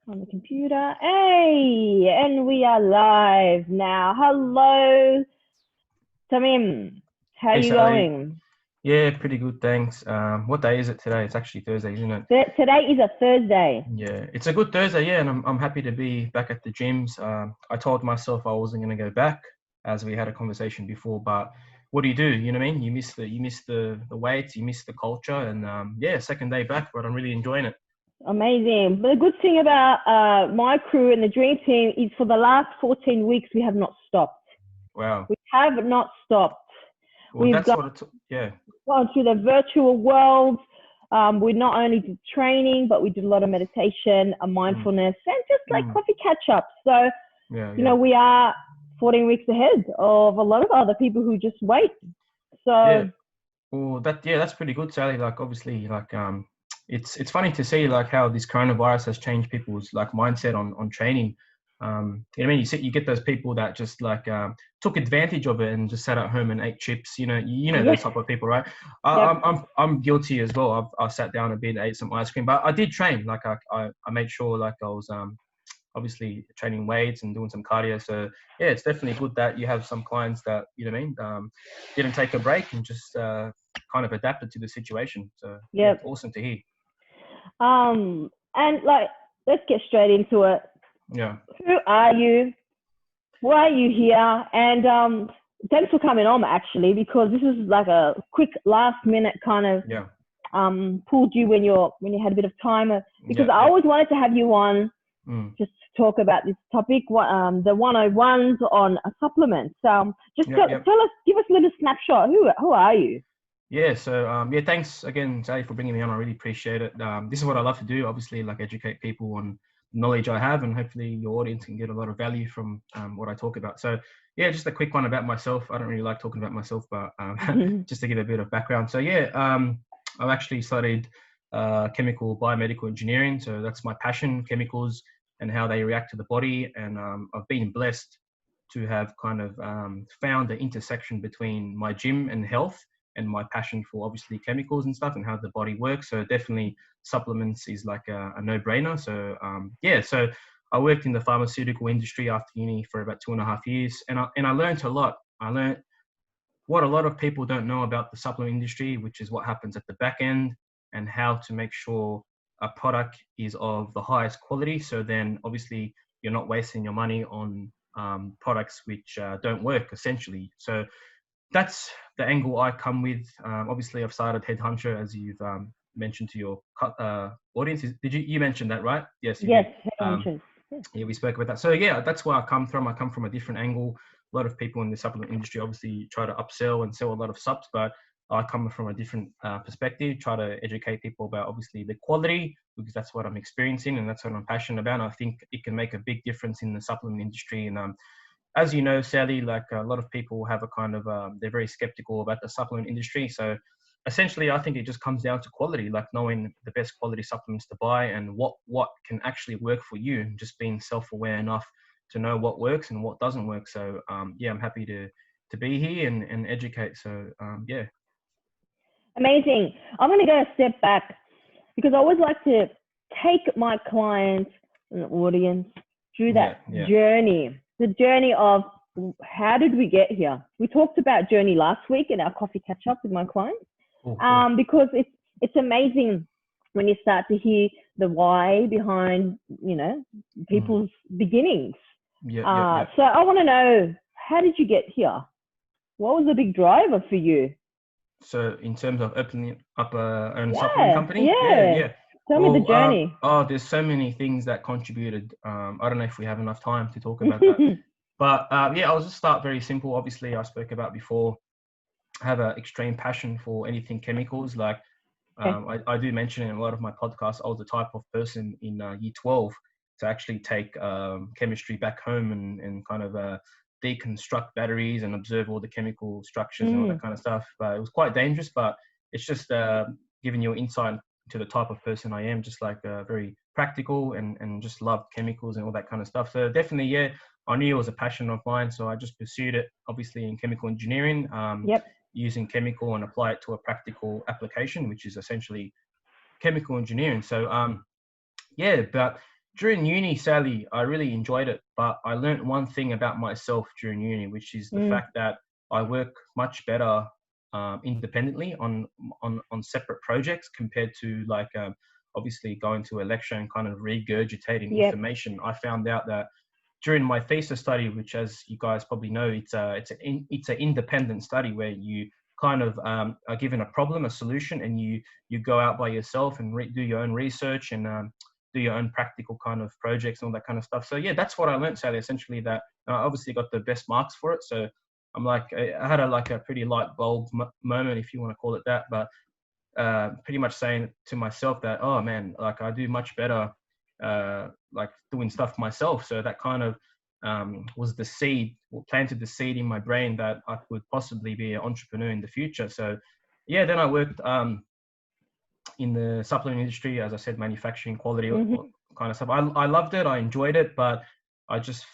On the computer. Hey, and we are live now. Hello, Tamim. How are Hey you Sally, going? yeah, pretty good, thanks. What day is it today? It's actually Thursday, isn't it? Today is a Thursday. Yeah, it's a good Thursday, yeah, and I'm happy to be back at the gyms. I told myself I wasn't going to go back, as we had a conversation before, but what do? You know what I mean? You miss the weights, you miss the culture, and yeah, second day back, but I'm really enjoying it. Amazing. But the good thing about my crew and the dream team is for the last 14 weeks, we have not stopped. Wow. We have not stopped. Well, We've that's gone what it's. Yeah. through the virtual world. We not only did training, but we did a lot of meditation, Mm, mindfulness, and just like mm, coffee catch ups. So yeah, yeah, we are 14 weeks ahead of a lot of other people who just wait. yeah. So, Well, that's pretty good, Sally. Like, obviously, like, it's funny to see like how this coronavirus has changed people's like mindset on training. You know what I mean? You get those people that just like took advantage of it and just sat at home and ate chips. You know yes, those type of people, right? yep, I'm guilty as well. I sat down a bit, ate some ice cream, but I did train. Like, I made sure like I was obviously training weights and doing some cardio. So yeah, it's definitely good that you have some clients that, you know what I mean, didn't take a break and just kind of adapted to the situation. So yeah, it's yep. awesome to hear. And like, let's get straight into it. Yeah, Who are you? Why are you here? And thanks for coming on, actually, because this is like a quick last minute kind of yeah, pulled you when you had a bit of time. Because yeah, I yeah. always wanted to have you on Mm. just to talk about this topic, the 101s on supplements. Just Yep, yep. tell us, give us a little snapshot. Who are you? Yeah, so yeah, thanks again, Sally, for bringing me on. I really appreciate it. This is what I love to do, obviously, like educate people on knowledge I have, and hopefully your audience can get a lot of value from what I talk about. So yeah, just a quick one about myself. I don't really like talking about myself, but just to give a bit of background. So yeah, I've actually studied chemical biomedical engineering. So that's my passion, chemicals and how they react to the body. And I've been blessed to have kind of found the intersection between my gym and health and my passion for obviously chemicals and stuff and how the body works. So definitely supplements is like a no-brainer. So yeah, so I worked in the pharmaceutical industry after uni for about 2.5 years, and I learned a lot. I learned what a lot of people don't know about the supplement industry, which is what happens at the back end and how to make sure a product is of the highest quality. So then obviously you're not wasting your money on products which don't work essentially. So that's the angle I come with. Obviously, I've started Head Honcho, as you've mentioned to your audience. Did you mention that, right? Yes, you Yes, did. Um, mentioned. yeah, we spoke about that. So yeah, that's where I come from. I come from a different angle. A lot of people in the supplement industry obviously try to upsell and sell a lot of subs, but I come from a different perspective. Try to educate people about obviously the quality because that's what I'm experiencing and that's what I'm passionate about. And I think it can make a big difference in the supplement industry. And as you know, Sally, like a lot of people have a kind of, they're very skeptical about the supplement industry. So essentially, I think it just comes down to quality, like knowing the best quality supplements to buy and what can actually work for you, and just being self-aware enough to know what works and what doesn't work. So yeah, I'm happy to be here and educate. So yeah, Amazing. I'm going to go a step back because I always like to take my clients and the audience through yeah, that yeah. journey, the journey of how did we get here? We talked about journey last week in our coffee catch up with my clients, Cool, cool. because it's amazing when you start to hear the why behind Mm. people's beginnings. Yep, yep, yep. So I want to know, how did you get here? What was the big driver for you? So in terms of opening up a own supplement Yeah, company, yeah, yeah. yeah. Tell me the Well, journey. there's so many things that contributed. I don't know if we have enough time to talk about that, but yeah, I'll just start very simple. Obviously, I spoke about before. I have an extreme passion for anything chemicals. Like Okay. I do mention in a lot of my podcasts, I was the type of person in year 12 to actually take chemistry back home and kind of deconstruct batteries and observe all the chemical structures and all that Mm. kind of stuff. But it was quite dangerous, but it's just giving you insight to the type of person I am, just like very practical and just love chemicals and all that kind of stuff. So definitely, yeah, I knew it was a passion of mine. So I just pursued it, obviously in chemical engineering. Yep. Using chemical and apply it to a practical application, which is essentially chemical engineering. So yeah, but During uni, Sally, I really enjoyed it, but I learned one thing about myself during uni, which is the Mm. fact that I work much better independently on separate projects compared to like obviously going to a lecture and kind of regurgitating Yep. information. I found out that during my thesis study, which, as you guys probably know, it's an independent study where you kind of are given a problem, a solution, and you go out by yourself and do your own research and do your own practical kind of projects and all that kind of stuff. So yeah, that's what I learned, Sally. Essentially, that I obviously got the best marks for it. So I'm like, I had a pretty light bulb moment, if you want to call it that, but pretty much saying to myself that, oh man, like I do much better like doing stuff myself. So that kind of was the seed, or planted the seed in my brain that I could possibly be an entrepreneur in the future. So yeah, then I worked in the supplement industry, as I said, manufacturing, quality kind of stuff. I loved it, I enjoyed it, but I just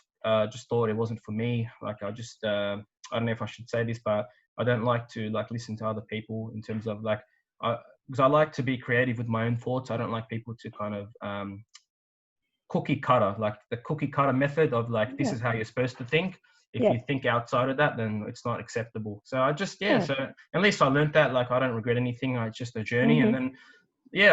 thought it wasn't for me. Like I don't know if I should say this, but I don't like to like listen to other people in terms of like, because I like to be creative with my own thoughts. I don't like people to kind of cookie cutter, like the cookie cutter method of like, this is how you're supposed to think. If you think outside of that, then it's not acceptable. So I just, so at least I learned that, like, I don't regret anything. It's just a journey. And then,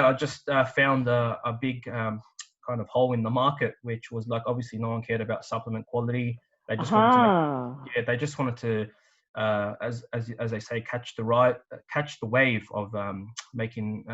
I just found a big kind of hole in the market, which was like, obviously no one cared about supplement quality. They just wanted to make, they just wanted to, as they say, catch the wave of making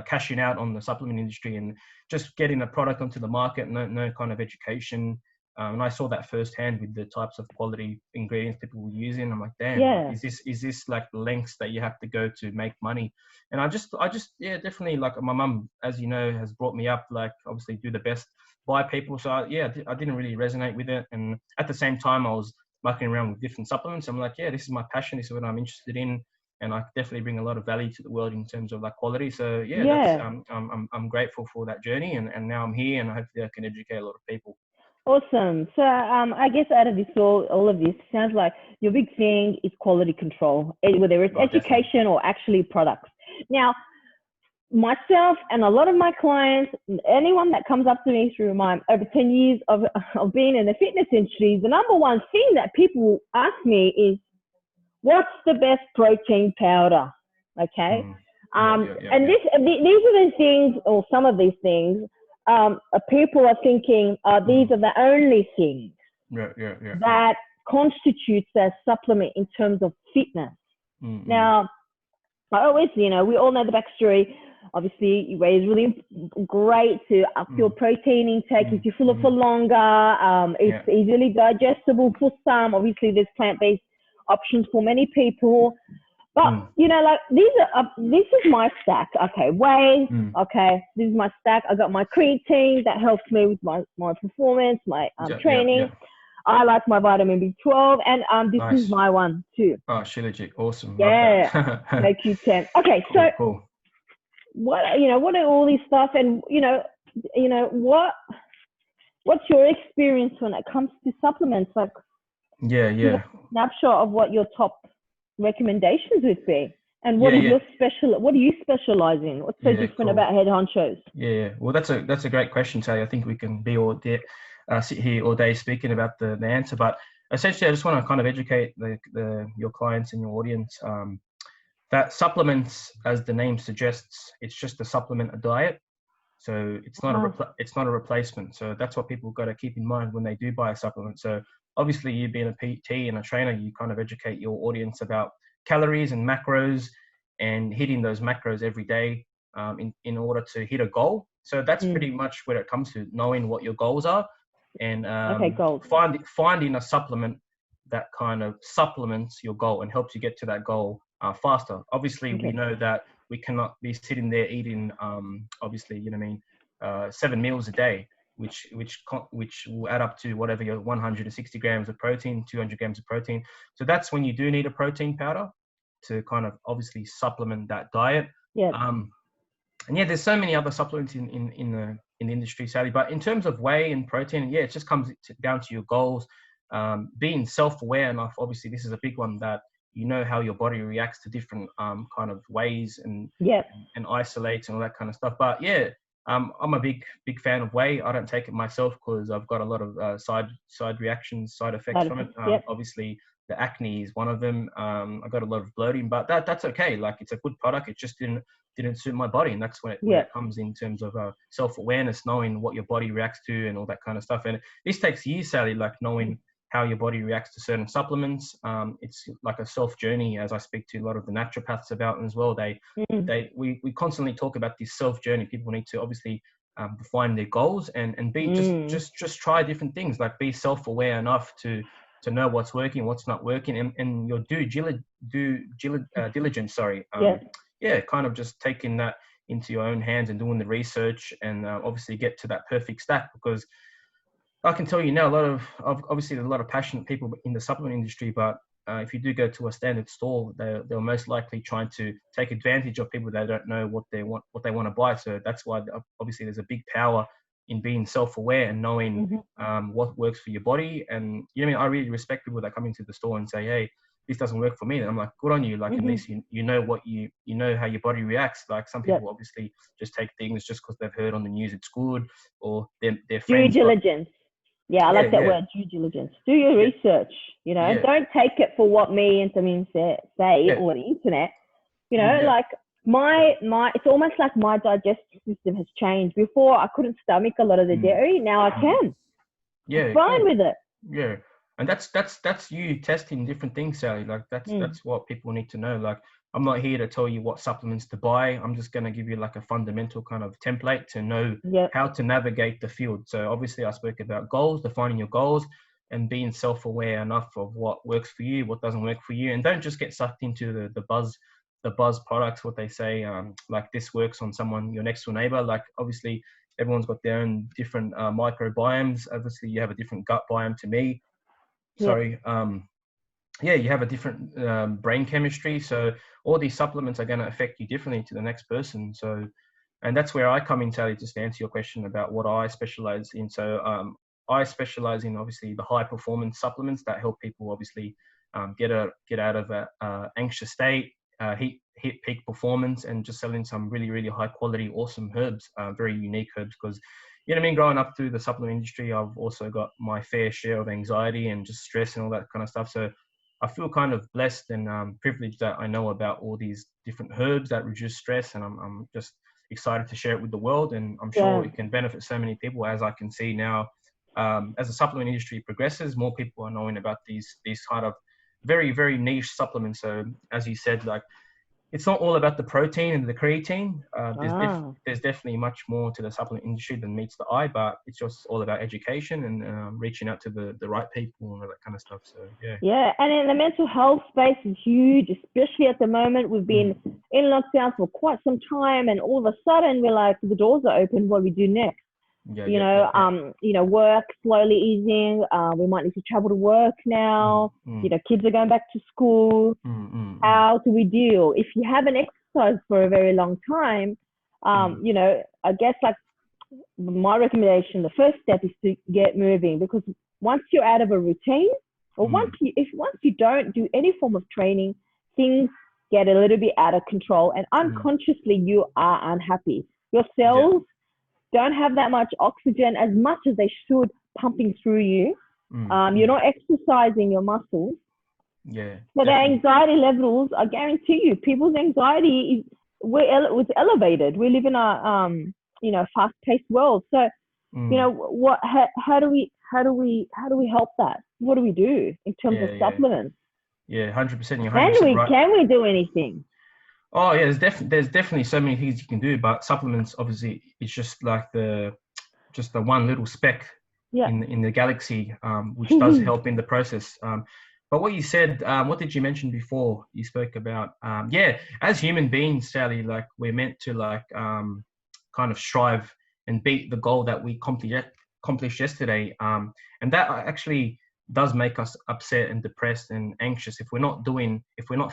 cashing out on the supplement industry and just getting a product onto the market, no kind of education. And I saw that firsthand with the types of quality ingredients people were using. I'm like, damn, like, is this like the lengths that you have to go to make money? And I just, definitely, like my mum, as you know, has brought me up, like obviously do the best by people. So I didn't really resonate with it. And at the same time, I was mucking around with different supplements. I'm like, this is my passion. This is what I'm interested in. And I definitely bring a lot of value to the world in terms of like quality. So that's, I'm grateful for that journey. And now I'm here, and hopefully I can educate a lot of people. Awesome. So I guess out of this all of this sounds like your big thing is quality control, whether it's education or actually products. Now, myself and a lot of my clients, anyone that comes up to me through my over 10 years of being in the fitness industry, the number one thing that people ask me is, what's the best protein powder? Okay. And these are the things, or some of these things, people are thinking these are the only things that constitutes a supplement in terms of fitness. Now, I always, we all know the backstory. Obviously, whey is really great to up your protein intake, keeps you fuller for longer. It's easily digestible for some. Obviously, there's plant-based options for many people. But, like this is my stack. Okay, whey. Okay, this is my stack. I got my creatine that helps me with my performance, my training. I like my vitamin B12, and this is my one too. Oh, Shilajit, awesome. Yeah, make you 10. Okay, cool, so cool. What are all these stuff, and what's your experience when it comes to supplements? Like, give a snapshot of what your top recommendations would be, and what is what do you specialize in? What's so different about Head Honchos? Well, that's a great question, Tay. I think we can be sit here all day speaking about the answer, but essentially I just want to kind of educate your clients and your audience that supplements, as the name suggests, it's just a supplement, a diet. So it's not a replacement. So that's what people got to keep in mind when they do buy a supplement. So obviously, you being a PT and a trainer, you kind of educate your audience about calories and macros and hitting those macros every day in order to hit a goal. So that's pretty much where it comes to knowing what your goals are and finding a supplement that kind of supplements your goal and helps you get to that goal faster. Obviously, we know that we cannot be sitting there eating, 7 meals a day, which will add up to whatever your 160 grams of protein, 200 grams of protein. So that's when you do need a protein powder to kind of obviously supplement that diet. There's so many other supplements in the industry, Sally. But in terms of whey and protein, it just comes down to your goals. Being self-aware enough, obviously, this is a big one, that you know how your body reacts to different kind of ways and isolates and all that kind of stuff. But I'm a big fan of whey. I don't take it myself because I've got a lot of side reactions, side effects from it. Yep. Obviously, the acne is one of them. I got a lot of bloating, but that's okay. Like, it's a good product. It just didn't suit my body, and that's where it comes in terms of self-awareness, knowing what your body reacts to and all that kind of stuff. And this takes years, Sally, like knowing how your body reacts to certain supplements. It's like a self journey, as I speak to a lot of the naturopaths about as well. We constantly talk about this self journey. People need to obviously define their goals and be just try different things, like be self-aware enough to know what's working, what's not working, and your diligence. Kind of just taking that into your own hands and doing the research and obviously get to that perfect stack. Because I can tell you now, obviously there's a lot of passionate people in the supplement industry, but if you do go to a standard store, they're most likely trying to take advantage of people that don't know what they want to buy. So that's why obviously there's a big power in being self-aware and knowing what works for your body. And you know what I mean, I really respect people that come into the store and say, hey, this doesn't work for me. And I'm like, good on you. Like, at least you know what you know how your body reacts. Like, some people obviously just take things just because they've heard on the news it's good, or their friends. Due diligence. I like that word, due diligence. Do your research, you know. Don't take it for what me and Tamim say or the internet. You know, like my it's almost like my digestive system has changed. Before I couldn't stomach a lot of the dairy, now I can. I'm fine with it. Yeah. And that's you testing different things, Sally. Like, that's what people need to know. Like, I'm not here to tell you what supplements to buy. I'm just going to give you like a fundamental kind of template to know how to navigate the field. So obviously I spoke about goals, defining your goals, and being self-aware enough of what works for you, what doesn't work for you. And don't just get sucked into the buzz products, what they say, like this works on someone, your next door neighbor. Like, obviously everyone's got their own different microbiomes. Obviously you have a different gut biome to me. You have a different brain chemistry. So all these supplements are going to affect you differently to the next person. So, and that's where I come in, Sally, just to answer your question about what I specialize in. So I specialize in obviously the high performance supplements that help people obviously get out of a anxious state, hit peak performance, and just selling some really, really high quality, awesome herbs, very unique herbs. Because, you know what I mean, growing up through the supplement industry, I've also got my fair share of anxiety and just stress and all that kind of stuff. So I feel kind of blessed and privileged that I know about all these different herbs that reduce stress, and I'm just excited to share it with the world. And I'm sure it can benefit so many people, as I can see now. As the supplement industry progresses, more people are knowing about these kind of very, very niche supplements. So as you said, like, it's not all about the protein and the creatine. There's definitely much more to the supplement industry than meets the eye, but it's just all about education and reaching out to the right people and all that kind of stuff. So and in the mental health space is huge, especially at the moment. We've been in lockdown for quite some time, and all of a sudden we're like, the doors are open. What do we do next? Work slowly easing. We might need to travel to work now. You know, kids are going back to school. How do we deal? If you haven't exercised for a very long time, you know, I guess like my recommendation, the first step is to get moving, because once you're out of a routine, or once you don't do any form of training, things get a little bit out of control, and unconsciously you are unhappy. Your cells don't have that much oxygen as much as they should pumping through you. You're not exercising your muscles. So the anxiety levels, I guarantee you, people's anxiety was elevated. We live in a fast-paced world. So you know how do we help that? What do we do in terms of supplements? 100%. You're 100% right. Can we do anything? Oh yeah, there's definitely so many things you can do, but supplements obviously it's just like the one little speck in the galaxy, which does help in the process. But what you said, what did you mention before? You spoke about as human beings, Sally, like, we're meant to like kind of strive and beat the goal that we accomplished yesterday, and that actually does make us upset and depressed and anxious if we're not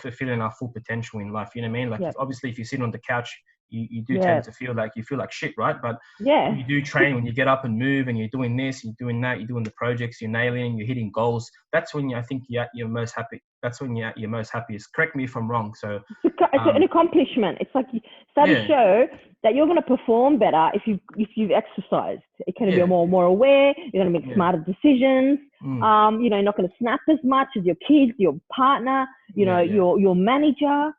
fulfilling our full potential in life. You know what I mean? Like, obviously if you sit on the couch, you do tend to feel like shit, right? But when you do train, when you get up and move and you're doing this, you're doing that, you're doing the projects, you're nailing, you're hitting goals, that's when I think you're at your most that's when you're most happiest. Correct me if I'm wrong. So it's an accomplishment. It's like studies show that you're going to perform better if you've exercised. It can be more aware. You're going to make smarter decisions. You're not going to snap as much as your kids, your partner, your manager.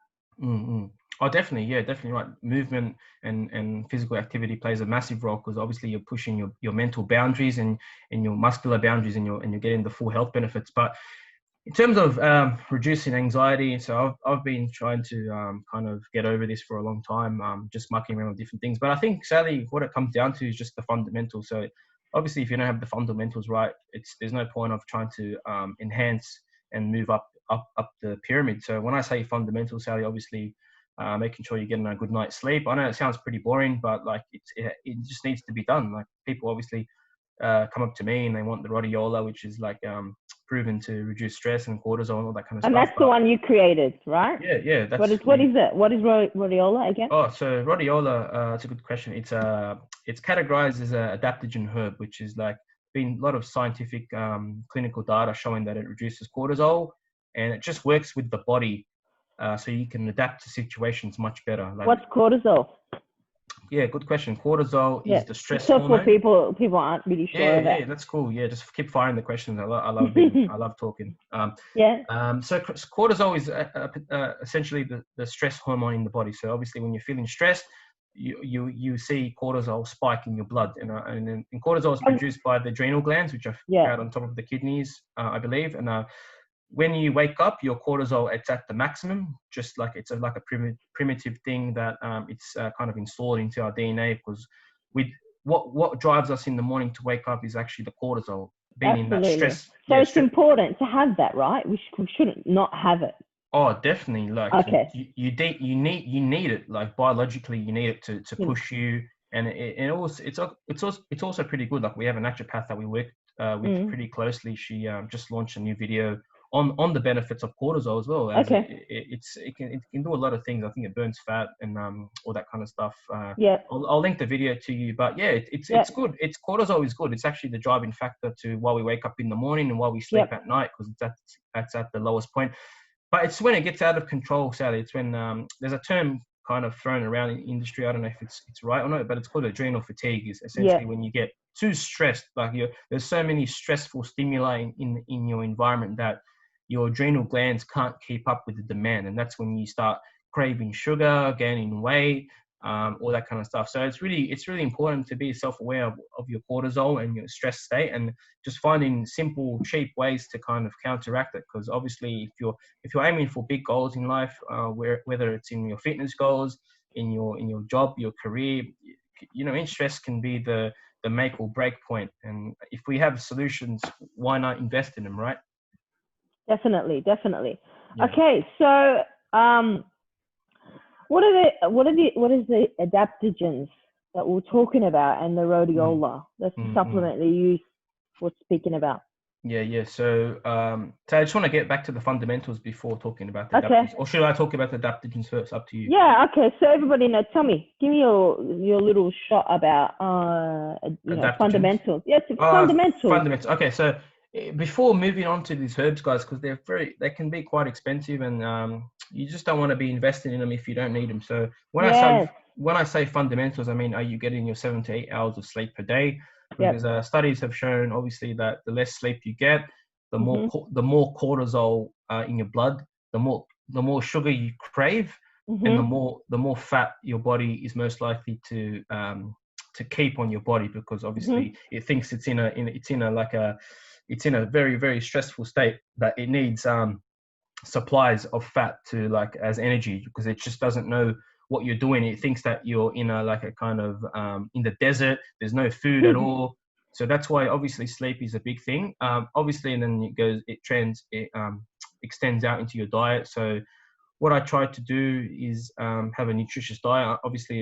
Oh, definitely. Yeah, definitely right. Movement and physical activity plays a massive role, because obviously you're pushing your mental boundaries and your muscular boundaries, and you're getting the full health benefits. But in terms of reducing anxiety, so I've been trying to kind of get over this for a long time, just mucking around with different things. But I think, sadly, what it comes down to is just the fundamentals. So obviously, if you don't have the fundamentals right, there's no point of trying to enhance and move up the pyramid. So when I say fundamentals, Sally, obviously making sure you're getting a good night's sleep. I know it sounds pretty boring, but like it just needs to be done. Like, people obviously come up to me and they want the rhodiola, which is like proven to reduce stress and cortisol and all that kind of stuff. And that's the one you created, right? Yeah. What is it? What is rhodiola again? Oh, so rhodiola, it's a good question. It's categorized as a adaptogen herb, which is like been a lot of scientific clinical data showing that it reduces cortisol, and it just works with the body, so you can adapt to situations much better. Like, what's cortisol? Yeah, good question. Cortisol is the stress so hormone. For people aren't really sure of that. Yeah, that's cool. Yeah, just keep firing the questions. I love talking. So cortisol is essentially the stress hormone in the body. So obviously, when you're feeling stressed, you see cortisol spike in your blood, and cortisol is produced by the adrenal glands, which are found on top of the kidneys, I believe. And when you wake up, your cortisol, it's at the maximum, just like it's like a primitive thing that it's kind of installed into our DNA, because what drives us in the morning to wake up is actually the cortisol, being in that stress. So it's important to have that, right? We shouldn't not have it. Oh, definitely. Like, you need it. Like, biologically, you need it to push you, and it's also pretty good. Like, we have a naturopath that we work with pretty closely. She just launched a new video on the benefits of cortisol as well. As it can do a lot of things. I think it burns fat and all that kind of stuff. I'll link the video to you. But it's good. Cortisol is good. It's actually the driving factor to why we wake up in the morning and why we sleep at night, because that's at the lowest point. But it's when it gets out of control, Sally. It's when there's a term kind of thrown around in the industry. I don't know if it's right or not, but it's called adrenal fatigue. Is essentially when you get too stressed. Like, there's so many stressful stimuli in your environment that your adrenal glands can't keep up with the demand, and that's when you start craving sugar, gaining weight, all that kind of stuff. So it's really important to be self-aware of your cortisol and your stress state, and just finding simple, cheap ways to kind of counteract it. Because obviously, if you're aiming for big goals in life, whether it's in your fitness goals, in your job, your career, stress can be the make or break point. And if we have solutions, why not invest in them, right? Definitely. Yeah. Okay, so what is the adaptogens that we're talking about, and the rhodiola? That's the supplement that you were speaking about. Yeah. So I just want to get back to the fundamentals before talking about the adaptogens. Or should I talk about the adaptogens first? Up to you. Yeah. Okay. So everybody knows. Tell me. Give me your little shot about fundamentals. Yes, fundamentals. Fundamentals. Okay. So before moving on to these herbs, guys, because they can be quite expensive, and you just don't want to be investing in them if you don't need them. So when I say fundamentals, I mean, are you getting your 7 to 8 hours of sleep per day? Because studies have shown, obviously, that the less sleep you get, the more cortisol in your blood, the more sugar you crave, and the more fat your body is most likely to keep on your body, because obviously it thinks it's in a very, very stressful state, that it needs supplies of fat to, like, as energy, because it just doesn't know what you're doing. It thinks that you're in a kind of in the desert. There's no food at all. So that's why obviously sleep is a big thing. Obviously, and then it extends out into your diet. So what I try to do is have a nutritious diet. Obviously,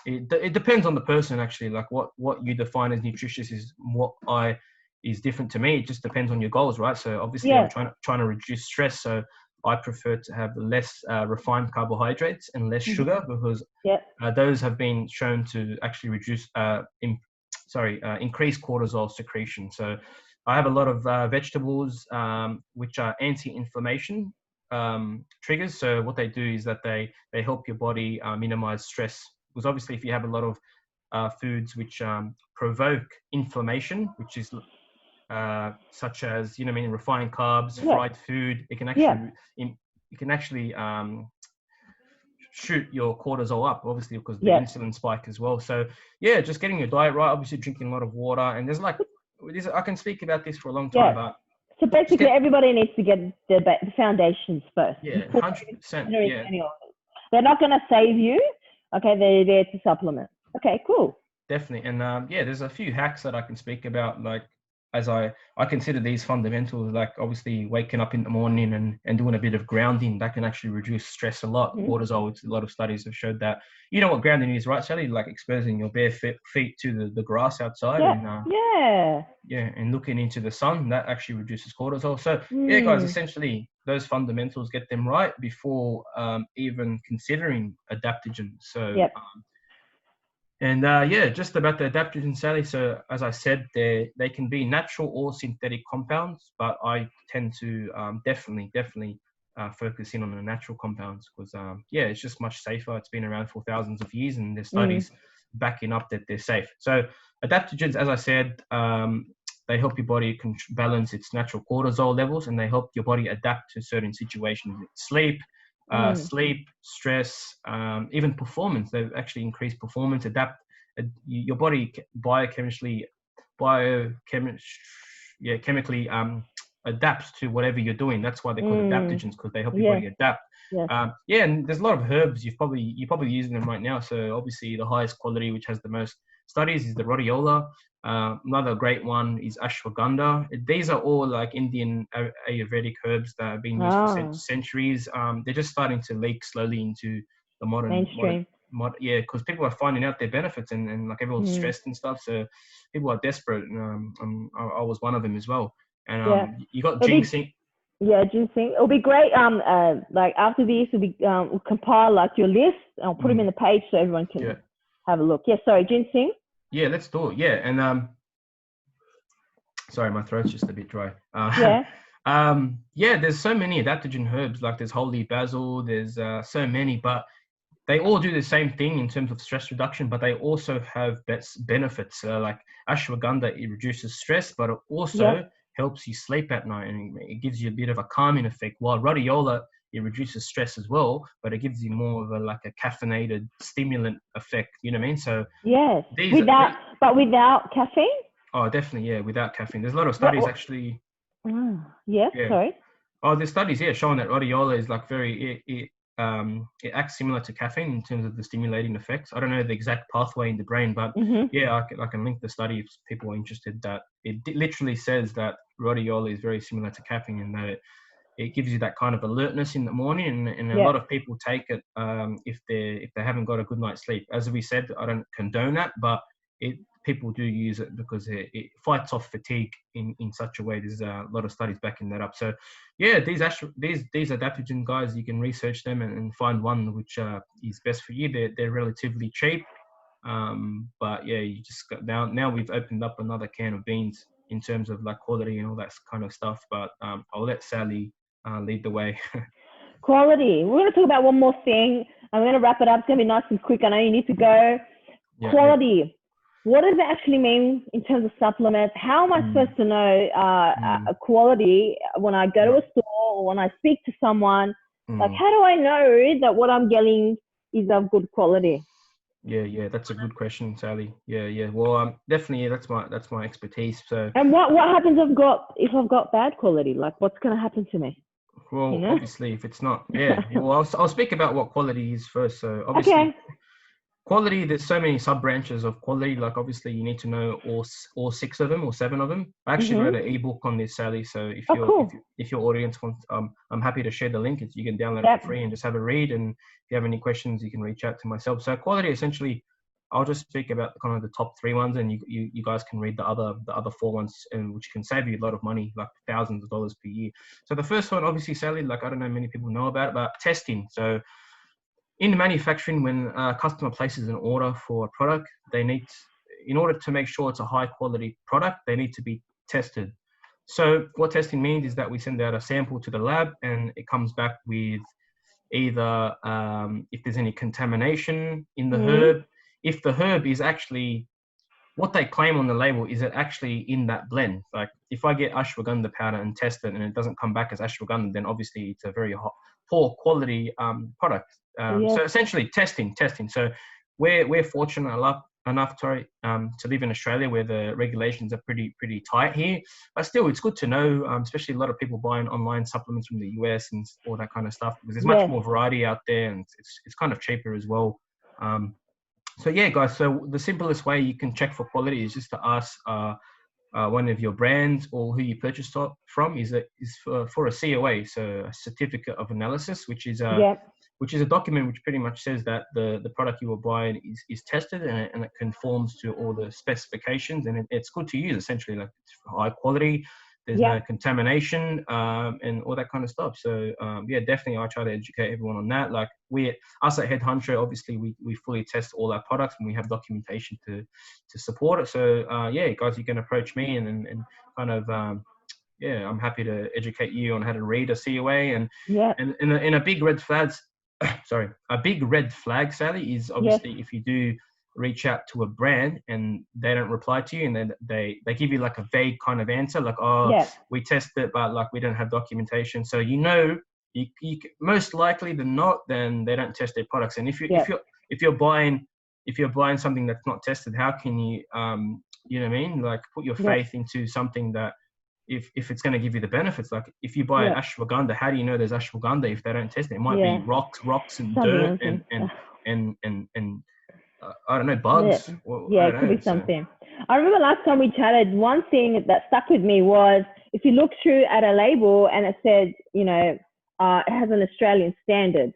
it depends on the person, actually. Like, what you define as nutritious is different to me. It just depends on your goals, right? So obviously, I'm trying to reduce stress. So I prefer to have less refined carbohydrates and less sugar, because those have been shown to actually increase cortisol secretion. So I have a lot of vegetables, which are anti-inflammation triggers. So what they do is that they help your body minimize stress. Because obviously, if you have a lot of foods which provoke inflammation, which is such as, refined carbs, fried food, it can actually shoot your cortisol up, obviously, because the insulin spike as well. So yeah, just getting your diet right, obviously drinking a lot of water, and there's I can speak about this for a long time, but so basically everybody needs to get the foundations first. 100%. They're not going to save you. Okay, they're there to supplement. Okay, cool. Definitely. And there's a few hacks that I can speak about, like, as I consider these fundamentals, like obviously waking up in the morning and doing a bit of grounding. That can actually reduce stress a lot. Cortisol, a lot of studies have showed that. You know what grounding is, right, Sally? Like exposing your bare feet to the grass outside and looking into the sun. That actually reduces cortisol. So yeah, guys, essentially those fundamentals, get them right before even considering adaptogens. So just about the adaptogens, Sally. So as I said, they can be natural or synthetic compounds, but I tend to definitely focus in on the natural compounds because it's just much safer. It's been around for thousands of years, and there's studies backing up that they're safe. So adaptogens, as I said, they help your body balance its natural cortisol levels, and they help your body adapt to certain situations. Sleep, stress, even performance. They've actually increased performance, your body chemically adapts to whatever you're doing. That's why they're called adaptogens, because they help your body adapt. And there's a lot of herbs. You're probably using them right now. So obviously the highest quality, which has the most studies, is the rhodiola. Another great one is ashwagandha. These are all like Indian Ayurvedic herbs that have been used for centuries. They're just starting to leak slowly into the mainstream. Because people are finding out their benefits, and like everyone's stressed and stuff. So people are desperate. And I was one of them as well. And you got ginseng. Ginseng. It'll be great. Like after this, we'll compile like your list. I'll put them in the page so everyone can have a look. Sorry, ginseng. Yeah, let's do it. And sorry, my throat's just a bit dry. There's so many adaptogen herbs. Like there's holy basil. There's so many, but they all do the same thing in terms of stress reduction. But they also have benefits. Like ashwagandha, it reduces stress, but it also helps you sleep at night, and it gives you a bit of a calming effect. While rhodiola, it reduces stress as well, but it gives you more of a caffeinated stimulant effect. You know what I mean? So without caffeine. Oh, definitely, without caffeine. There's a lot of studies actually. Sorry. Oh, there's studies showing that rhodiola is like it acts similar to caffeine in terms of the stimulating effects. I don't know the exact pathway in the brain, but I can link the study if people are interested. That it literally says that rhodiola is very similar to caffeine in that it gives you that kind of alertness in the morning, and a lot of people take it if they haven't got a good night's sleep. As we said, I don't condone that, but people do use it because it fights off fatigue in such a way. There's a lot of studies backing that up. So these adaptogen guys, you can research them and find one which is best for you. They're relatively cheap, but you just got now we've opened up another can of beans in terms of like quality and all that kind of stuff. But I'll let Sally lead the way. Quality. We're going to talk about one more thing. I'm going to wrap it up. It's going to be nice and quick. I know you need to go. Quality. What does it actually mean in terms of supplements? How am I supposed to know a quality when I go to a store or when I speak to someone? Like, how do I know that what I'm getting is of good quality? Yeah, that's a good question, Sally. Yeah. Well, definitely, that's my expertise. So. And what happens if I've got bad quality? Like, what's going to happen to me? Well, obviously, if it's not, well, I'll speak about what quality is first. So, obviously, quality, there's so many sub branches of quality. Like, obviously, you need to know all 6 of them or 7 of them. I actually wrote an ebook on this, Sally. So, if your audience wants, I'm happy to share the link. You can download it for free and just have a read. And if you have any questions, you can reach out to myself. So, quality, essentially, I'll just speak about kind of the top 3 ones, and you guys can read the other 4 ones, and which can save you a lot of money, like thousands of dollars per year. So the first one, obviously, Sally, like I don't know many people know about it, but testing. So in manufacturing, when a customer places an order for a product, in order to make sure it's a high quality product, they need to be tested. So what testing means is that we send out a sample to the lab, and it comes back with either if there's any contamination in the herb, if the herb is actually what they claim on the label, is it actually in that blend? Like if I get ashwagandha powder and test it and it doesn't come back as ashwagandha, then obviously it's a very poor quality product. So essentially testing. So we're fortunate enough to live in Australia where the regulations are pretty tight here. But still, it's good to know, especially a lot of people buying online supplements from the US and all that kind of stuff, because there's much more variety out there, and it's kind of cheaper as well. So yeah, guys. So the simplest way you can check for quality is just to ask one of your brands or who you purchased from is for a COA, so a certificate of analysis, which is a document which pretty much says that the product you are buying is tested and it conforms to all the specifications, and it's good to use. Essentially, like it's high quality. There's no contamination and all that kind of stuff. So yeah, definitely I try to educate everyone on that. Like us at Head Honcho, obviously we fully test all our products and we have documentation to support it. So yeah, guys, you can approach me and kind of yeah, I'm happy to educate you on how to read a COA and in a big red flags. Sorry, a big red flag, Sally, is obviously if you do reach out to a brand and they don't reply to you, and then they give you like a vague kind of answer, like, we tested it, but like we don't have documentation. So you most likely than not, then they don't test their products. And if you're buying something that's not tested, how can you you know what I mean, like put your faith into something that if it's going to give you the benefits? Like if you buy an ashwagandha, how do you know there's ashwagandha if they don't test it? It might be rocks and dirt and I don't know, bugs. It could be something. I remember last time we chatted, one thing that stuck with me was if you look through at a label and it said, you know, it has an Australian standard.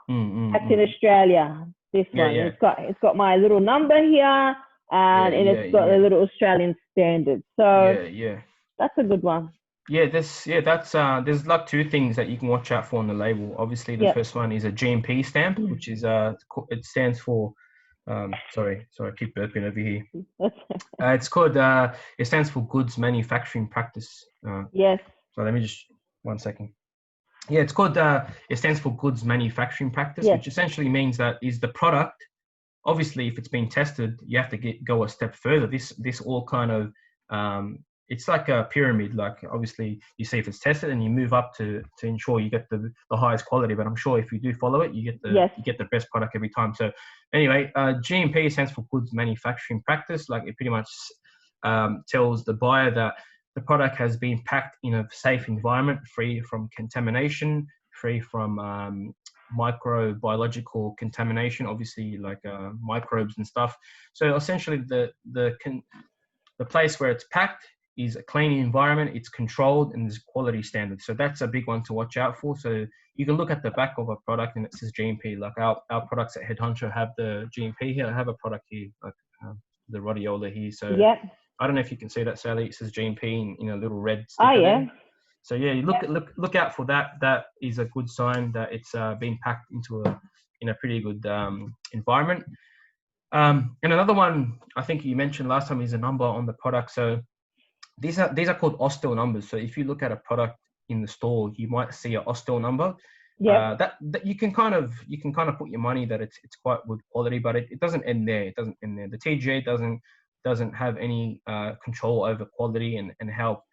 That's in Australia. This one, it's got my little number here, and it's got a little Australian standard. So that's a good one. There's like two things that you can watch out for on the label. Obviously, the first one is a GMP stamp, which is it stands for. Sorry, I keep burping over here. It's called. It stands for Goods Manufacturing Practice. So let me just 1 second. Yeah, it's called. It stands for Goods Manufacturing Practice, which essentially means that is the product. Obviously, if it's been tested, you have to go a step further. This all kind of. It's like a pyramid. Like obviously, you see if it's tested, and you move up to ensure you get the highest quality. But I'm sure if you do follow it, you get the best product every time. So anyway, GMP stands for Goods Manufacturing Practice. Like it pretty much tells the buyer that the product has been packed in a safe environment, free from contamination, free from microbiological contamination. Obviously, like microbes and stuff. So essentially, the place where it's packed is a clean environment, it's controlled, and there's quality standards. So that's a big one to watch out for. So you can look at the back of a product and it says GMP. Like our products at Head Honcho have the GMP here. I have a product here, like the rhodiola here. So I don't know if you can see that, Sally. It says GMP in a little red sticker there. So yeah, you look out for that. That is a good sign that it's been packed in a pretty good environment. And another one I think you mentioned last time is a number on the product. So these are called OSTEL numbers. So if you look at a product in the store, you might see an OSTEL number. That you can kind of put your money that it's quite good quality, but it doesn't end there. It doesn't end there. The TGA doesn't have any control over quality and how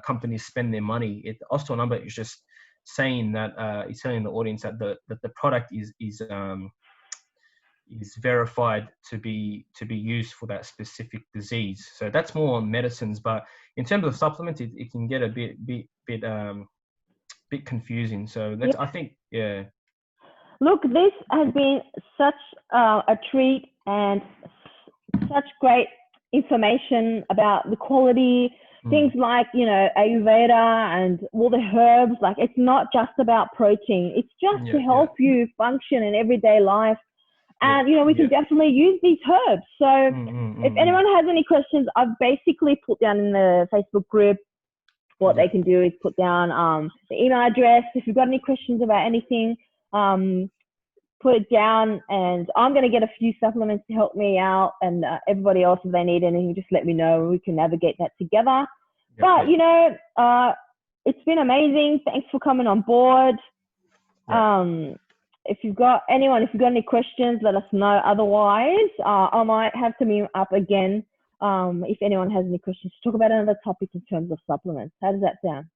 companies spend their money. The OSTEL number is just saying that it's telling the audience that the product is verified to be used for that specific disease. So that's more on medicines, but in terms of supplements, it can get a bit confusing. So that's I think Look, this has been such a treat and such great information about the quality. Things like, you know, Ayurveda and all the herbs. Like it's not just about protein. It's just to help you function in everyday life. And, you know, we can definitely use these herbs. So if anyone has any questions, I've basically put down in the Facebook group what they can do is put down the email address. If you've got any questions about anything, put it down, and I'm going to get a few supplements to help me out, and everybody else, if they need anything, just let me know. We can navigate that together. But, you know, it's been amazing. Thanks for coming on board. If you've got any questions, let us know. Otherwise, I might have Tamim up again if anyone has any questions to talk about another topic in terms of supplements. How does that sound?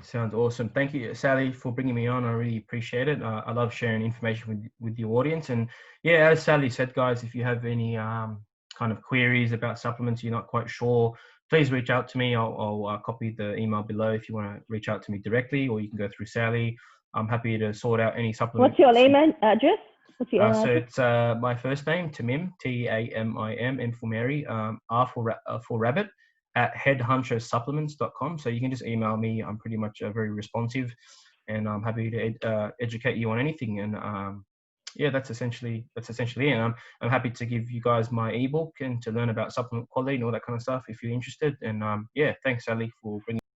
Sounds awesome. Thank you, Sally, for bringing me on. I really appreciate it. I love sharing information with the audience. And yeah, as Sally said, guys, if you have any kind of queries about supplements, you're not quite sure, please reach out to me. I'll copy the email below if you want to reach out to me directly, or you can go through Sally. I'm happy to sort out any supplements. What's your email address? So it's my first name, Tamim, Tamim, M for Mary, R for rabbit, at headhonchosupplements.com. So you can just email me. I'm pretty much very responsive, and I'm happy to educate you on anything. And yeah, that's essentially it. And I'm happy to give you guys my ebook and to learn about supplement quality and all that kind of stuff if you're interested. And yeah, thanks, Sally, for bringing